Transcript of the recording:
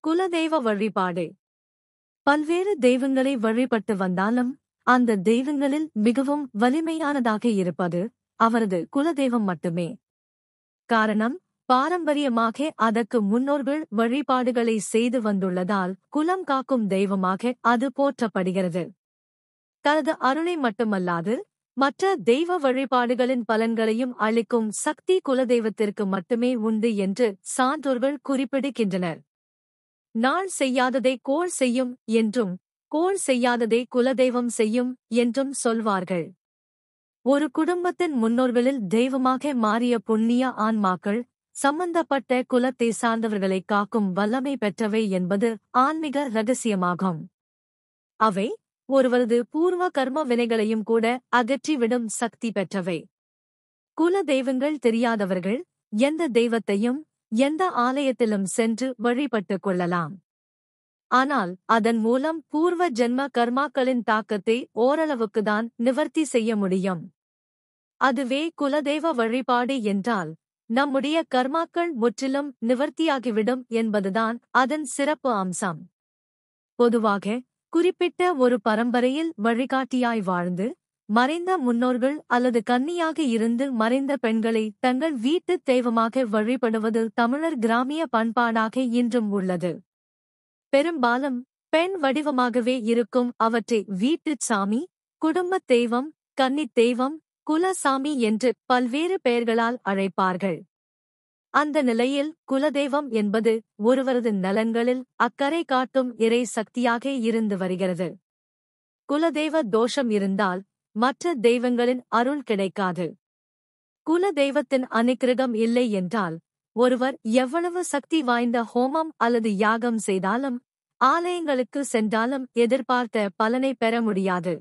குலதெய்வ வழிபாடு. பல்வேறு தெய்வங்களை வழிபட்டு வந்தாலும் அந்த தெய்வங்களில் மிகவும் வலிமையானதாக இருப்பது அவரது குலதெய்வம் மட்டுமே. காரணம், பாரம்பரியமாக அதற்கு முன்னோர்கள் வழிபாடுகளை செய்து வந்துள்ளதால் குலம் காக்கும் தெய்வமாக அது போற்றப்படுகிறது. தனது அருளை மட்டுமல்லாது மற்ற தெய்வ வழிபாடுகளின் பலன்களையும் அளிக்கும் சக்தி குலதெய்வத்திற்கு மட்டுமே உண்டு என்று சான்றோர்கள் குறிப்பிடுகின்றனர். நாள் செய்யாததை கோள் செய்யும் என்றும், கோள் செய்யாததை குலதெய்வம் செய்யும் என்றும் சொல்வார்கள். ஒரு குடும்பத்தின் முன்னோர்களில் தெய்வமாக மாறிய புண்ணிய ஆன்மாக்கள் சம்பந்தப்பட்ட குலத்தை சார்ந்தவர்களை காக்கும் வல்லமை பெற்றவை என்பது ஆன்மீக இரகசியமாகும். அவை ஒருவரது பூர்வ கர்ம வினைகளையும் கூட அகற்றிவிடும் சக்தி பெற்றவை. குல தெய்வங்கள் தெரியாதவர்கள் எந்த தெய்வத்தையும் எந்த ஆலயத்திலும் சென்று வழிபட்டுக் கொள்ளலாம். ஆனால் அதன் மூலம் பூர்வ ஜென்ம கர்மாக்களின் தாக்கத்தை ஓரளவுக்குதான் நிவர்த்தி செய்ய முடியும். அதுவே குலதெய்வ வழிபாடு என்றால் நம்முடைய கர்மாக்கள் முற்றிலும் நிவர்த்தியாகிவிடும் என்பதுதான் அதன் சிறப்பு அம்சம். பொதுவாக குறிப்பிட்ட ஒரு பரம்பரையில் வழிகாட்டியாய் வாழ்ந்து மறைந்த முன்னோர்கள் அல்லது கன்னியாக இருந்து மறைந்த பெண்களை தங்கள் வீட்டுத் தெய்வமாக வழிபடுவது தமிழர் கிராமிய பண்பாடாக இன்றும் உள்ளது. பெரும்பாலும் பெண் வடிவமாகவே இருக்கும் அவற்றை வீட்டுச் சாமி, குடும்பத் தெய்வம், கன்னித் தெய்வம், குலசாமி என்று பல்வேறு பெயர்களால் அழைப்பார்கள். அந்த நிலையில் குலதெய்வம் என்பது ஒருவரது நலன்களில் அக்கறை காட்டும் இறை சக்தியாக இருந்து வருகிறது. குலதெய்வ தோஷம் இருந்தால் மற்ற தெய்வங்களின் அருள் கிடைக்காது. குலதெய்வத்தின் அனுக்கிரகம் இல்லை என்றால் ஒருவர் எவ்வளவு சக்தி வாய்ந்த ஹோமம் அல்லது யாகம் செய்தாலும், ஆலயங்களுக்கு சென்றாலும் எதிர்பார்த்த பலனை பெற முடியாது.